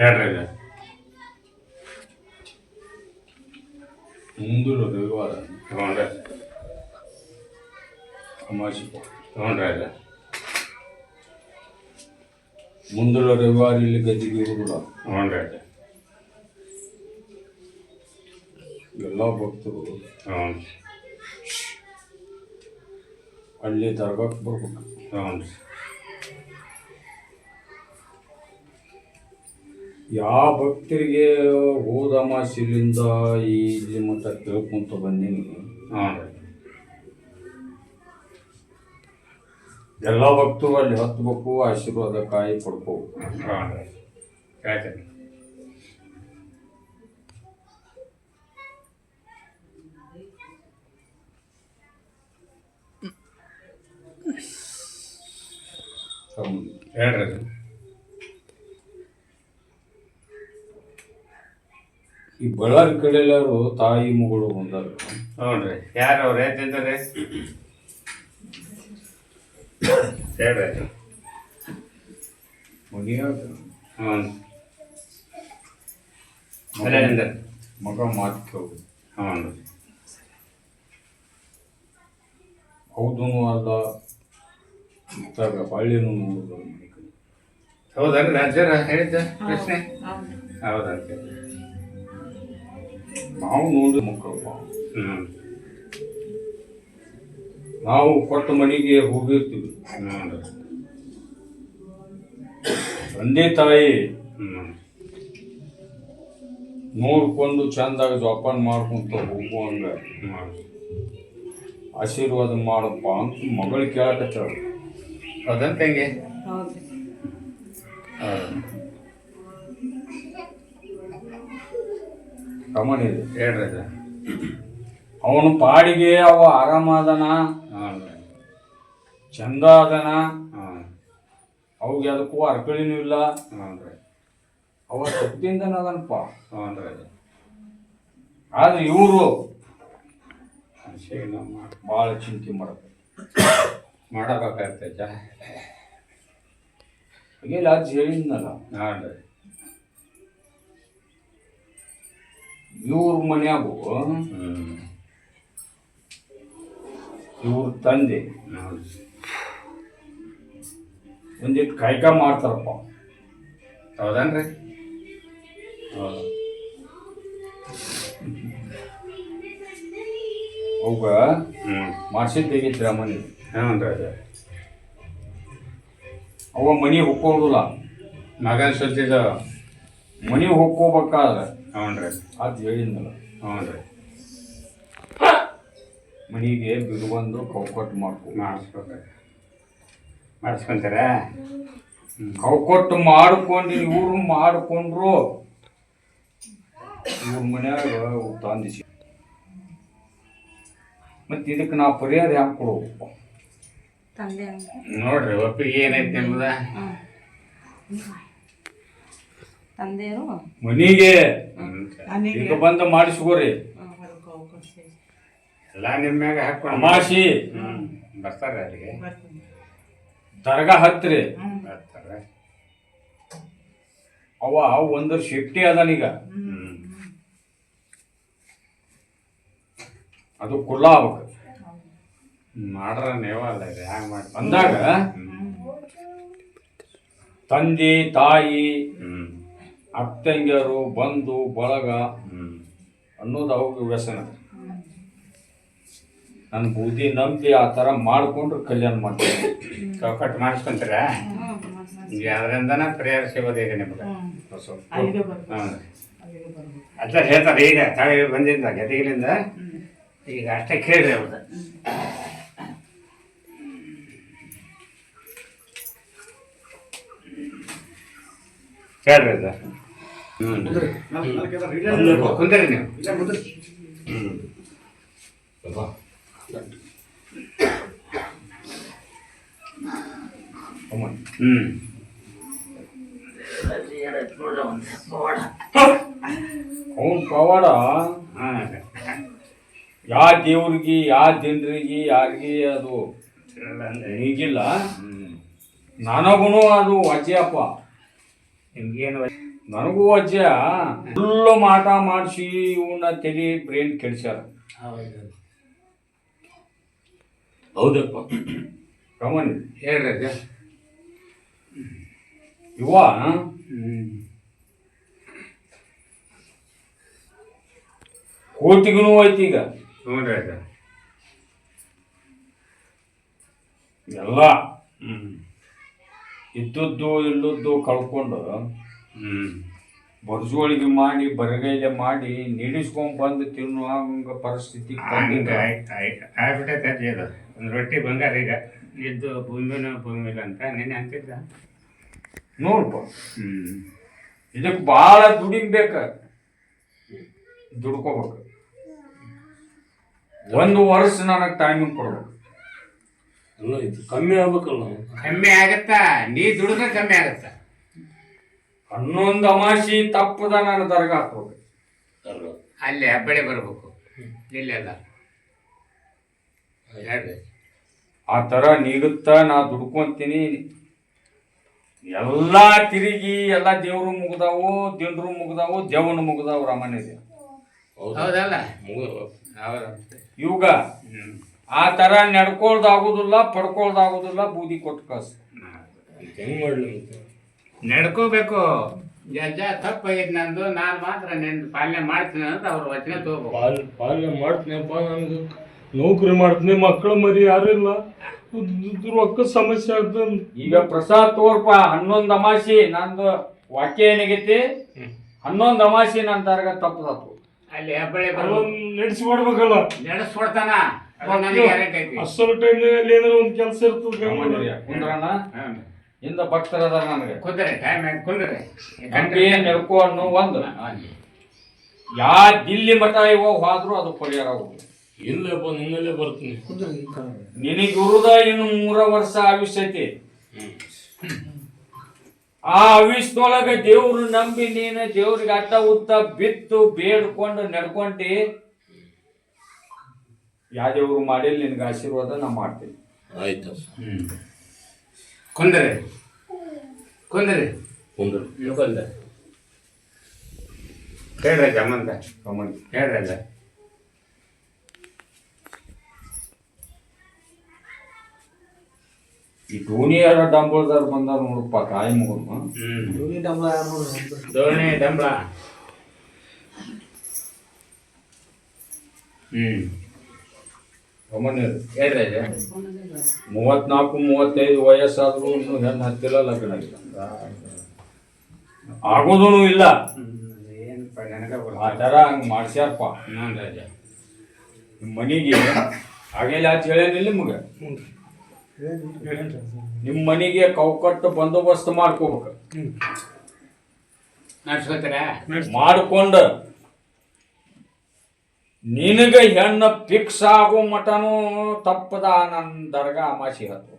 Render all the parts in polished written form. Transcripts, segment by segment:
ಹೇಳ್ರಿ ಮುಂದೂರು ರವಿವಾರ ತಗೊಂಡ್ರೆ ಅಮಾಸಿ ತಗೊಂಡ್ರೆ ಮುಂದೂರು ರವಿವಾರ ಇಲ್ಲಿ ಗದ್ದಿಗೆ ಇರುವುದಿಲ್ಲ ತಗೊಂಡ್ರೆ ಎಲ್ಲ ಭಕ್ತರು ಅಲ್ಲಿ ದರ್ಗಾಕ್ಕೆ ಬರ್ಬೇಕು. ಯಾವ ಭಕ್ತರಿಗೆ ಹೋದ ಅಮಾಸಿಲಿಂದ ಇಲ್ಲಿ ಮಟ್ಟ ಕೇಳ್ಕೊಂತ ಬಂದೀನಿ. ಎಲ್ಲ ಭಕ್ತರು ಅಲ್ಲಿ ಹತ್ಬೇಕು, ಆಶೀರ್ವಾದ ಕಾಯಿ ಪಡ್ಕೋಬೇಕು. ಹೇಳ್ರಿ ಈ ಬಳ್ಳಾರಿ ಕಡೆ ಎಲ್ಲಾರು ತಾಯಿ ಮಗಳು ಬಂದಾರ. ನೋಡ್ರಿ ಯಾರು ಅವ್ರ ಹೇಳ್ತಿದ್ದಾರೆ ಹೇಳ್ರಿ. ಮನೆಯಾಗ ಮಗ ಮಾತು ಕೇಳು. ಹೌದು ಅಲ್ಲ ಇತ್ತಾಗ ಬಾಳಿನೂ ನೋಡುದು. ಹೌದಲ್ರಿ ರಾಜ್ಯರ ಹೇಳಿದ್ದ ಪ್ರಶ್ನೆ ಹೌದಂತೆ. ನಾವು ನೋಡಿ ಮಕ್ಕಳು ನಾವು ಕೊಟ್ಟ ಮನೆಗೆ ಹೋಗಿರ್ತೀವಿ. ತಂದೆ ತಾಯಿ ನೋಡ್ಕೊಂಡು ಚಂದಾಗ ಜೋಪಾನ ಮಾಡ್ಕೊಂತ ಹೋಗುವಂಗ ಆಶೀರ್ವಾದ ಮಾಡಪ್ಪ ಅಂತ ಮಗಳು ಕೇಳಕತ್ತಾಳ. ಹೌದಂತ ಹೆಂಗೆ ಕಮನ್ ಇದೆ ಹೇಳ್ರಿ. ಅವನು ಪಾಡಿಗೆ ಅವ ಆರಾಮದನ, ಚಂದ ಅದನ, ಅವಾಗ ಅದಕ್ಕೂ ಅರ್ಕಳಿನೂ ಇಲ್ಲ. ಅವ ಶಕ್ತಿಯಿಂದನ ಅದನಪ್ಪ. ಆದ್ರೆ ಇವರು ಭಾಳ ಚಿಂತೆ ಮಾಡಬೇಕಾಗ್ತೈತ. ಹಾಗೆಲ್ಲ ಅದು ಹೇಳಿದ್ನಲ್ಲ. ಇವ್ರ ಮನ್ಯಾಗು ಇವ್ರ ತಂದೆ ಒಂದಿಟ್ಟು ಕಾಯ್ಕ ಮಾಡ್ತಾರಪ್ಪ. ಹೌದನ್ರಿ. ಅವಾಗ ಮಾಡ್ಸಿದ್ ತೆಗಿತ್ರ ಮನೆ. ಅವ ಮನೆ ಹೊಕ್ಕೋದಿಲ್ಲ. ಮಗನ ಸುದ್ದಿದ ಮನೆ ಹೊಕ್ಕೋಬೇಕಾದ್ರೆ ಅದು ಹೇಳಿದ್ನಲ್ಲ. ಮನೆಗೆ ಬಿಡುವಂದು ಕೌಕಟ್ಟು ಮಾಡಿಸ್ಕೊಂತಾರ. ಕೌಕಟ್ಟು ಮಾಡ್ಕೊಂಡು ಇವರು ಮಾಡಿಕೊಂಡ್ರು ಇವ್ರ ಮನ್ಯಾಗ ತಂದಿಸಿ. ಮತ್ತೆ ಇದಕ್ಕೆ ನಾವು ಪರಿಹಾರ ಹ್ಯಾಂಗ ಕೊಡ್ಬೇಕು ನೋಡ್ರಿ. ಒಪ್ಪಿಗೆ ಏನೈತಿ ಎಂಬುದ ಮನಿಗೆ ಈಗ ಬಂದು ಮಾಡಿಸ್ಕೋರಿ. ಎಲ್ಲ ನಿಮ್ಮ್ಯಾಗ ಹಾಕೊಂಡು ಅಮಾಸಿ ಬರ್ತಾರೆ. ಅಲ್ಲಿಗೆ ದರ್ಗಾ ಹತ್ರಿ ಬರ್ತಾರೆ. ಅವ ಒಂದು ಸೇಫ್ಟಿ ಅದನೀಗ. ಅದು ಕುಲ್ಲ ಆಗ್ಬೇಕು. ಮಾಡ್ರ ನೀವ ಅಲ್ಲ ಇದು ಹ್ಯಾಂಗ ಮಾಡಿ ಅಂದಾಗ ತಂದೆ ತಾಯಿ ಅತ್ತಂಗಿಯರು ಬಂಧು ಬಳಗ ಅನ್ನೋದು ಅವ್ರಿಗೆ ವ್ಯಸನ. ನನ್ನ ಬುದ್ಧಿ ನಂಬಿ ಆ ಥರ ಮಾಡ್ಕೊಂಡ್ರೆ ಕಲ್ಯಾಣ ಮಾಡ್ತಾರೆ. ಚೌಕಟ್ಟು ಮಾಡಿಸ್ಕೊಂತೀರ ಅದರಿಂದನ ಪರಿಹಾರ ಸಿಗೋದು ಈಗ ನಿಮ್ಗೆ. ಅದ ಹೇಳ್ತಾರೆ ಈಗ ತಳಿ ಬಂದಿಂದ ಗದಗಿಲಿಂದ ಈಗ ಅಷ್ಟೇ ಕೇಳ್ರಿ ಅವ್ರದ್ದು. ಕೇಳ್ರಿ ಅದ ಕುಂದ್ರಿ ನೀವು. ಅವನ್ ಪವಾಡ ಯಾ ದೇವ್ರಿಗೆ ಯಾ ಜನರಿಗೆ ಯಾರಿಗೆ ಅದು ಈಗಿಲ್ಲ. ನನಗೂ ಅದು ವಜ್ಜೆಯಪ್ಪ. ನಿಮ್ಗೇನು ನನಗೂ ವಜ್ಜೆ. ಫುಲ್ಲು ಮಾಟ ಮಾಡಿಸಿ ಇವನ್ನ ತಲೆ ಬ್ರೇನ್ ಕೆಡ್ಸ್ಯಾರ. ಹೌದಪ್ಪ. ಕಮನ್ ಹೇಳ್ರಿ ಅದ ಇವ ಕೋಟಿಗೂ ಐತಿ ಈಗ. ಹ್ಞೂ ರೀ ಅದ ಎಲ್ಲ ಇದ್ದದ್ದು ಇಲ್ಲದ್ದು ಕಳ್ಕೊಂಡು ಬರ್ಜುವಳಿಗೆ ಮಾಡಿ ಬರಗೈಲೆ ಮಾಡಿ ನೀಡಿಸ್ಕೊಂಡ್ ಬಂದು ತಿನ್ನುವ ಪರಿಸ್ಥಿತಿ ಆಗ್ಬಿಟ್ಟೈತೆ ಅಜ್ಜಿ. ಅದು ಒಂದು ರೊಟ್ಟಿ ಬಂಗಾರ ಈಗ ಇದ್ದು ಭೂಮಿಲ ಅಂತ ನೆನೆ ಅಂತಿದ್ದ ನೋಡ್ಪ. ಇದಕ್ಕೆ ಭಾಳ ದುಡಿಬೇಕ, ದುಡ್ಕೋಬೇಕು. 1 ವರ್ಷ ನನಗೆ ಟೈಮಿಂಗ್ ಕೊಡ್ಬೇಕು. ಅಲ್ಲ ಇದು ಕಮ್ಮಿ ಆಗ್ಬೇಕಲ್ಲ. ಕಮ್ಮಿ ಆಗತ್ತಾ? ನೀ ದುಡಿದ್ರೆ ಕಮ್ಮಿ ಆಗತ್ತ. 11 ಅಮಾಸಿ ತಪ್ಪದ ನಾನು ದರ್ಗ ಹಾಕ್ಬೇಕು. ಅಲ್ಲಿ ಹಬ್ಬಳಿ ಬರ್ಬೇಕು. ಇಲ್ಲೆಲ್ಲ ಹೇಳ್ರಿ ಆ ಥರ ನೀಗುತ್ತ ನಾ ದುಡ್ಕೊಂತೀನಿ. ಎಲ್ಲ ತಿರುಗಿ ಎಲ್ಲ ದೇವ್ರು ಮುಗ್ದಾವು, ದಿನರು ಮುಗ್ದಾವು, ದೇವನು ಮುಗ್ದಾವು. ರಾಮಣ್ಯ ಹೌದಲ್ಲ? ಹೌದು. ಇವಾಗ ಆ ಥರ ನಡ್ಕೊಳ್ದಾಗುದಿಲ್ಲ, ಪಡ್ಕೊಳ್ದಾಗುದಿಲ್ಲ. ಬೂದಿ ಕೊಟ್ಟು ಕಳ್ಸ. ಹೆಂಗ್ ಮಾಡ್ಲಿ? ನಡ್ಕೋಬೇಕು. ಜಜ್ಜ ತಪ್ಪಾಗಿದ್ ನಂದು, ನಾನು ಮಾತ್ರ ನಿನ್ನ ಪಾಲನೆ ಮಾಡ್ತೀನಿ ಅಂತ ಅವ್ರ ವಚನ ತಗೋಬೇಕು. ಪಾಲನೆ ಮಾಡ್ತೀನಪ್ಪ. ನನಗೆ ನೌಕರಿ ಮಾಡ್ತೀನಿ, ಮಕ್ಕಳು ಮರಿ ಯಾರು ಇಲ್ಲ, ರೊಕ್ಕ ಸಮಸ್ಯೆ ಆಗ್ತದೆ. ಈಗ ಪ್ರಸಾದ್ ತೋರ್ಪ 11 ಅಮಾಸಿ ನಂದು ವಾಕ್ಯ ಏನಾಗೈತಿ? 11 ಅಮಾಸಿ ನನ್ನ ದರ್ಗ ತಪ್ಪದಾತು. ಅಲ್ಲಿ ಹಬ್ಬಳಿ ನಡೆಸಿ ಮಾಡ್ಬೇಕಲ್ಲ. ನಡೆಸ್ಕೊಡ್ತಾನ. ಅಷ್ಟರ ಟೈಮ್ನಲ್ಲಿ ಏನಾರ ಒಂದು ಕೆಲಸ ಇರ್ತದೆ. ಕುಂದ್ರಣ ಇಂದ ಭಕ್ತರ ಅದಾರ ನನಗೆ. ಕುಂದ್ರೆ ಟೈಮ್ ಕುಂದ್ರೆ ನಡ್ಕೊ ಅನ್ನೋ ಒಂದು. ಯಾ ದಿಲ್ಲಿ ಮಠ ಇವಾಗ ಹೋದ್ರು ಅದು ಪರಿಹಾರ ಹೋಗುದು. ಇಲ್ಲಪ್ಪ, ನಿನ್ನಲ್ಲೇ ಬರ್ತೀನಿ. ನಿನಗೆ ಇರುದ ಇನ್ನು 3 ವರ್ಷ ಆಯುಷ್ಯ ಐತಿ. ಆ ಆಯುಷ್ಯದೊಳಗ ದೇವ್ರು ನಂಬಿ ನೀನು ದೇವ್ರಿಗೆ ಅಡ್ಡ ಉದ್ದ ಬಿತ್ತು ಬೇಡ್ಕೊಂಡು ನಡ್ಕೊಂಡಿ, ಯಾವ ದೇವ್ರು ಮಾಡಿಲ್ಲ ನಿನ್ಗೆ ಆಶೀರ್ವಾದ ನಾ ಮಾಡ್ತೀನಿ. ಆಯ್ತು. ಕುಂದ್ರೆ ಕುಂದ್ರೆ ಕುಂದ್ರೆ ಕುಂದ್ರೆ ಹೇಳ್ರಿ ಜಮ್ಮಂತ ಹೇಳ್ರಲ್ಲ. ಈ ಡೋಣಿಯರ ಡಂಬಳದಾರ ಬಂದಾರ ನೋಡಪ್ಪ. ಕಾಯಿ ಮುಗುದು ದೋಣಿ ಡಂಬಳ. 34-35 ವಯಸ್ಸಾದ್ರು ಇನ್ನು ಹೆಣ್ಣು ಹತ್ತಿಲ್ಲ, ಲಗ್ನ ಆಗಿಲ್ಲ, ಆಗೋದೂ ಇಲ್ಲ. ಆ ಥರ ಹಂಗೆ ಮಾಡ್ಸ್ಯಾರಪ್ಪ. ನಿಮ್ಮ ಮನೆಗೆ ಹಾಗೆಲ್ಲ ಆಚೆ ಹೇಳೇನಿಲ್ಲ ನಿಮ್ಗೆ. ನಿಮ್ಮ ಮನೆಗೆ ಕೌಕಟ್ಟು ಬಂದೋಬಸ್ತ್ ಮಾಡ್ಕೋಬೇಕು. ಮಾಡ್ಕೊಂಡು ನಿನಗ ಹೆಣ್ಣು ಫಿಕ್ಸ್ ಆಗೋ ಮಟನು ತಪ್ಪದ ನನ್ನ ದರ್ಗಾ ಅಮಾಸಿ ಹತ್ತು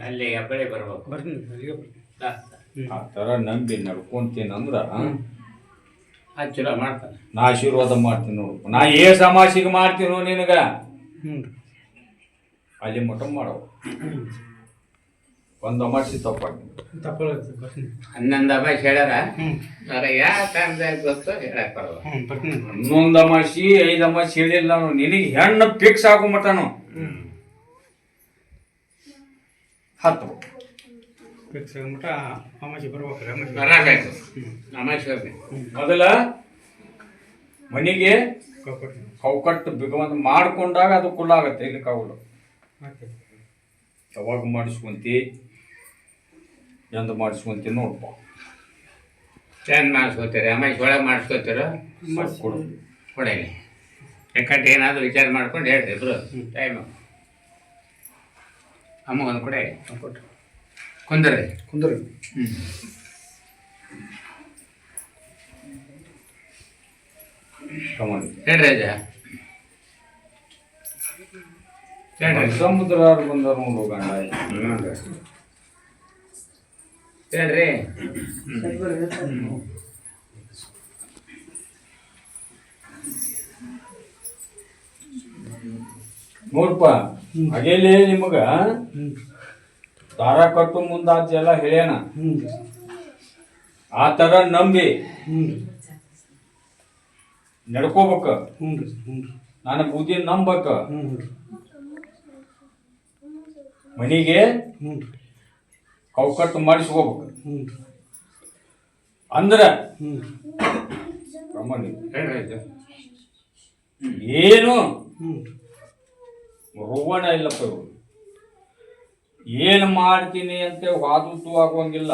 ಅಲ್ಲಿ ಹಬ್ಬಳಿ ಬರ್ಬೇಕು. ಆ ಥರ ನಂಬಿ ನಡ್ಕೊಂತೀನಂದ್ರ ಚಲೋ ಮಾಡ್ತಾನೆ. ನಾ ಆಶೀರ್ವಾದ ಮಾಡ್ತೀನಿ ನೋಡಪ್ಪ. ನಾ ಅಮಾಸಿಗೆ ಮಾಡ್ತೀನೋ ನಿನಗ ಅಲ್ಲಿ ಮಠ ಮಾಡವು. 1 ಅಮಾಸಿ ತಪ್ಪಾಗಿ 11 ಅಮಾಸಿ ಹೇಳ್ಯಾರ. ಯಾವ ಟೈಮ್ದಾಗ ಗೊತ್ತು ಹೇಳಕ್ ಬರಲ್ಲ. 11 ಅಮಾಸಿ 5 ಅಮಾಸಿ ಹೇಳಿಲ್ಲ. ನಿನಗೆ ಹೆಣ್ಣು ಫಿಕ್ಸ್ ಆಗೋ ಮಟನು ಹತ್ತು ಮಟ್ಟ ಅಮಾಸಿ ಬರ್ಬೇಕು ಬರಬೇಕು ಅಮಾಶ್ವರ್ಗೆ ಮೊದಲ ಮನಿಗೆ ಕೌಕಟ್ಟು ಬಿಗುವಂತ ಮಾಡ್ಕೊಂಡಾಗ ಅದು ಕುಳ್ಳಾಗತ್ತೆ ಇಲ್ಲಿ ಕಾವಲು ಯಾವಾಗ ಮಾಡಿಸ್ಕೊಂತಿ ಎಂದು ಮಾಡಿಸ್ಕೊಂತಿ ನೋಡಪ್ಪ ಚಂದ ಮಾಡಿಸ್ಕೋತೀರಿ ಅಮಾಶಿ ಒಳಗೆ ಮಾಡಿಸ್ಕೋತೀರ ಕೊಡು ಕೊಡಲಿ ಯಾಕಂದ್ರೆ ಏನಾದರೂ ವಿಚಾರ ಮಾಡ್ಕೊಂಡು ಹೇಳ್ರಿ ಇಬ್ರು ಟೈಮು ಅಮ್ಮ ಒಂದು ಕೊಡೆ ಕುಂದ್ರಿ ಕಮಾಡಿ ಹೇಳ್ರಿ ಅಜ್ಜ ಹೇಳ್ರಿ ಸಮುದ್ರ ಬಂದಾರ ನೋಡು ಗಂಡ ಹೇಳ್ರಿ ನೋಡ್ಪ ಹಾಗೇಲಿ ನಿಮಗ ದಾರ ಕಟ್ಟು ಮುಂದಾಚೆ ಎಲ್ಲ ಹೇಳ್ಯಾನ ಆ ತರ ನಂಬಿ ನಡ್ಕೋಬೇಕ ನಾನು ಬುದ್ಧಿ ನಂಬಕ ಮನಿಗೆ ಕೌಕಟ್ಟು ಮಾಡಿಸ್ಕೋಬೇಕು ಅಂದ್ರ ಪ್ರಮಾಣಿ ಹೇಳ್ರಿ ಅಜ್ಜ ಏನು ರೋವಣ ಇಲ್ಲಪ್ಪ ಇವರು ಏನು ಮಾಡ್ತೀನಿ ಅಂತ ವಾದದ್ದು ಆಗೋಂಗಿಲ್ಲ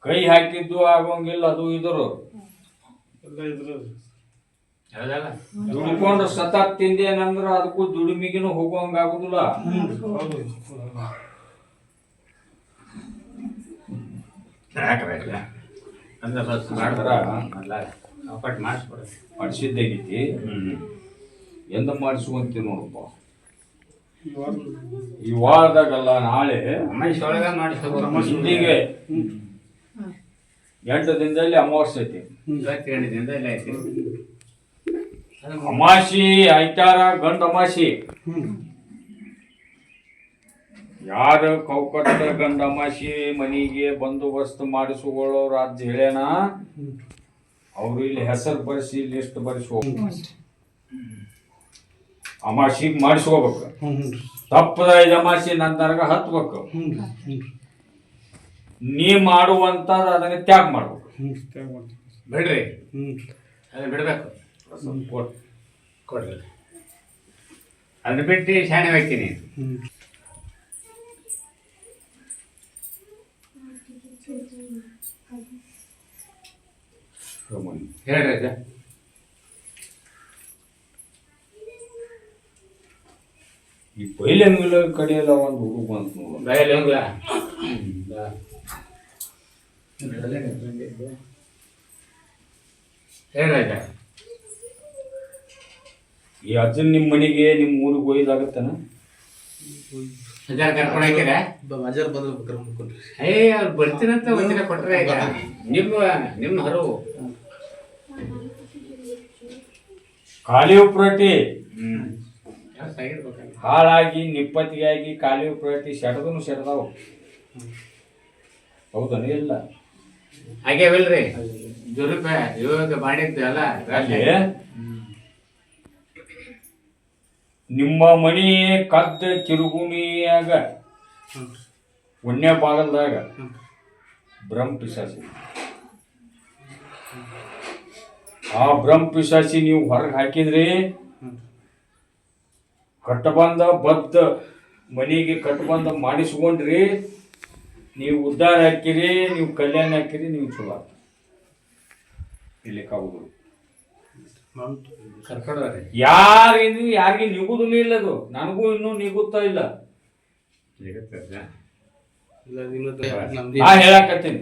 ಕೈ ಹಾಕಿದ್ದು ಆಗೋಂಗಿಲ್ಲ ಅದು ಇದ್ರು ಹೌದಲ್ಲ ದುಡ್ಕೊಂಡು ಸತ ತಿಂದೇನಂದ್ರ ಅದಕ್ಕೂ ದುಡಿಮಿಗಿನೂ ಹೋಗೋಂಗ ಆಗುದಿಲ್ಲ ಯಾಕ್ರಿ ಅಜ್ಜ ಅಂದ್ರೆ ಬಸ್ ಮಾಡ್ತಾರ ಅಲ್ಲ ಅವಕಾಶ ಮಾಡಿಸ್ಕೊಡ್ರಿ ಮಾಡಿಸಿದ್ದಾಗೈತಿ ಎಂದ ಮಾಡಿಸುವಂತೆ ನೋಡಪ್ಪ ಈ ವಾರದಾಗಲ್ಲ ನಾಳೆ ಅಮಾಶಿ ಒಳಗೆ ಮಾಡಿಸ್ಕೋಬೋದು ಹಿಂದಿಗೆ 8 ದಿನದಲ್ಲಿ ಅಮಾವಾಸ್ಯೆ ಐತಿ 28 ದಿನದ ಎಲ್ಲ ಐತಿ ಅಮಾಸಿ ಐತಾರ ಗಂಡ ಅಮಾಸಿ ಯಾರು ಕೌಕಟ್ಟ ಗಂಡ ಅಮಾಸಿ ಮನಿಗೆ ಬಂದೋಬಸ್ತ್ ಮಾಡಿಸಿಕೊಳ್ಳೋರು ಅಂತ ಹೇಳ್ಯಾನ ಅವ್ರು ಇಲ್ಲಿ ಹೆಸರು ಬರೆಸಿ ಲಿಸ್ಟ್ ಬರೆಸಿ ಹೋಗ್ಬೇಕು ಅಮಾಸಿಗೆ ಮಾಡಿಸ್ಕೋಬೇಕು ತಪ್ಪದ 5 ಅಮಾಸಿ ನಂತರಗ ಹತ್ಬೇಕು ನೀ ಮಾಡುವಂತದ ಅದನ್ನ ತ್ಯಾಗ ಮಾಡ್ಬೇಕು ಬಿಡ್ರಿ ಅದು ಬಿಡ್ಬೇಕು ಕೊಡ್ರಿ ಅದು ಬಿಟ್ಟು ಶಾಣೆ ಹೋಗ್ತೀನಿ ಹೇಳ್ರಿ ಅಜ್ಜ ಈ ಪೈಲೆ ಅಂಗಲ ಕಡೆಯಲ್ಲ ಒಂದು ಹುಡುಗ ಬಂತು ನೋಡು ಬಯಲು ಹಂಗ್ಲ ಹೇಳ್ರಿ ಅಜ್ಜ ಈ ಅಜ್ಜನ್ ನಿಮ್ಮ ಮನೆಗೆ ನಿಮ್ಮ ಊರಿಗೆ ಒಯ್ದಾಗತ್ತನ ಅಜ್ಜಾರ ಕರ್ಕೊಂಡು ಹಾಕಿರ ಅಜರ್ ಬಂದ್ರೆ ಅವ್ರು ಬರ್ತೀನಂತ ವಚನ ಕೊಟ್ರೆ ಈಗ ನಿಮ್ಮ ಹರವು ಖಾಲಿ ಉಪ್ರಟಿ ಆಗಿರ್ಬೇಕಲ್ಲ ಹಾಳಾಗಿ ನಿಪ್ಪತ್ತಿಗಾಗಿ ಖಾಲಿ ಉಪ್ರಟಿ ಸೆಡದನು ಸೆಡದಾವು ಹೌದನ ಇಲ್ಲ ಹಾಗೇವಿಲ್ರಿ ದುರುಪಾಯ ಇವಾಗ ಮಾಡಿದ್ದು ಅಲ್ಲ ಅಲ್ಲಿ ನಿಮ್ಮ ಮನಿ ಕದ್ದ ಕಿರುಗುಣಿಯಾಗ ಒನ್ನೆ ಬಾಗಲ್ದಾಗ ಬ್ರಹ್ಮ ಪಿಶಾಚಿ ಆ ಬ್ರಹ್ಮ ಪಿಶಾಚಿ ನೀವು ಹೊರಗೆ ಹಾಕಿದ್ರಿ ಕಟ್ಟಬಂದ ಬದ್ದ ಮನಿಗೆ ಕಟ್ಟಬಂದ ಮಾಡಿಸ್ಕೊಂಡ್ರಿ ನೀವು ಉದ್ಧಾರ ಹಾಕಿರಿ ನೀವು ಕಲ್ಯಾಣ ಹಾಕಿರಿ ನೀವು ಚಲೋ ಇಲ್ಲಿ ಕಾಗುದು ಕರ್ಕೊಂಡ್ರಿ ಯಾರಿಗೂ ಯಾರಿಗೆ ನಿಗುದಿಲ್ಲ ಇಲ್ಲ ಅದು ನನಗೂ ಇನ್ನೂ ನಿಗುತ್ತಾ ಇಲ್ಲ ಸಿಗುತ್ತೆ ಇಲ್ಲ ನಾ ಹೇಳಕತ್ತೀನಿ